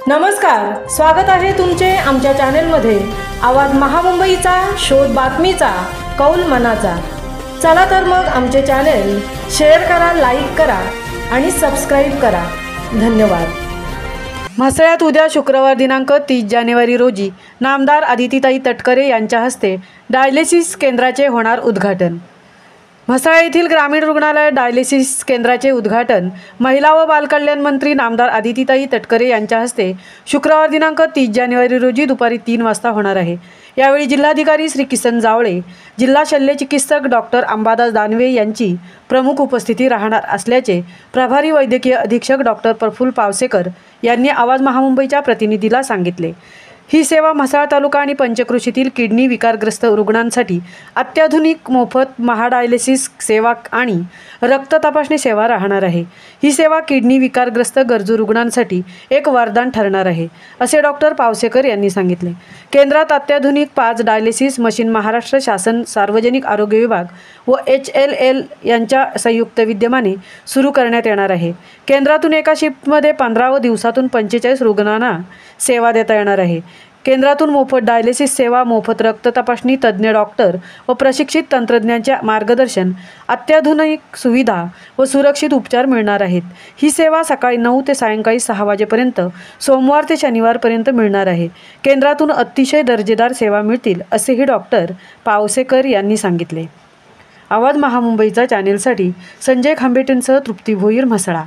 नमस्कार, स्वागत आहे तुमचे आमच्या चॅनलमध्ये। आवाज महामुंबईचा, शोध बातमीचा, कौल मनाचा। चला तर मग आमचे चॅनल शेअर करा, लाईक करा आणि सबस्क्राइब करा। धन्यवाद। म्हसळ्यात उद्या शुक्रवार दिनांक 30 जानेवारी रोजी नामदार आदितीताई तटकरे यांच्या हस्ते डायलिसिस केंद्राचे होणार उद्घाटन। म्हसळा येथील ग्रामीण रुग्णालय डायलिसिस केंद्राचे उद्घाटन महिला व बालकल्याण मंत्री नामदार आदितीताई तटकरे यांच्या हस्ते शुक्रवार दिनांक 30 जानेवारी रोजी दुपारी 3 वाजता होणार आहे। यावेळी जिल्हाधिकारी श्री किसन जावळे, जिल्हा शल्यचिकित्सक डॉक्टर अंबादास दानवे यांची प्रमुख उपस्थिती राहणार असल्याचे प्रभारी वैद्यकीय अधीक्षक डॉक्टर प्रफुल्ल पावसेकर यांनी आवाज महामुंबईच्या प्रतिनिधीला सांगितले। ही सेवा म्हसळा तालुका आणि पंचक्रोशीतील किडनी विकारग्रस्त रुग्णांसाठी अत्याधुनिक मोफत महाडायलिसिस सेवा आणि रक्त तपासणी सेवा राहणार आहे। ही सेवा किडनी विकारग्रस्त गरजू रुग्णांसाठी एक वरदान ठरणार आहे, असे डॉक्टर पावसेकर यांनी सांगितले। केंद्रात अत्याधुनिक 5 डायलिसिस मशीन महाराष्ट्र शासन सार्वजनिक आरोग्य विभाग व HLL यांच्या संयुक्त विद्यमाने सुरू करण्यात येणार आहे। केंद्रातून एका शिफ्टमध्ये 15 व दिवसातून 45 रुग्णांना सेवा देता येणार आहे। केंद्रातून मोफत डायलिसिस सेवा, मोफत रक्त तपासणी, तज्ज्ञ डॉक्टर व प्रशिक्षित तंत्रज्ञांचे मार्गदर्शन, अत्याधुनिक सुविधा व सुरक्षित उपचार मिळणार आहेत। ही सेवा सकाळी 9 ते सायंकाळी 6 वाजेपर्यंत सोमवार ते शनिवारपर्यंत मिळणार आहे। केंद्रातून अतिशय दर्जेदार सेवा मिळतील, असेही डॉक्टर पावसेकर यांनी सांगितले। आवाज महामुंबईचा चॅनेलसाठी संजय खांबेटेंसह तृप्ती भोईर, म्हसळा।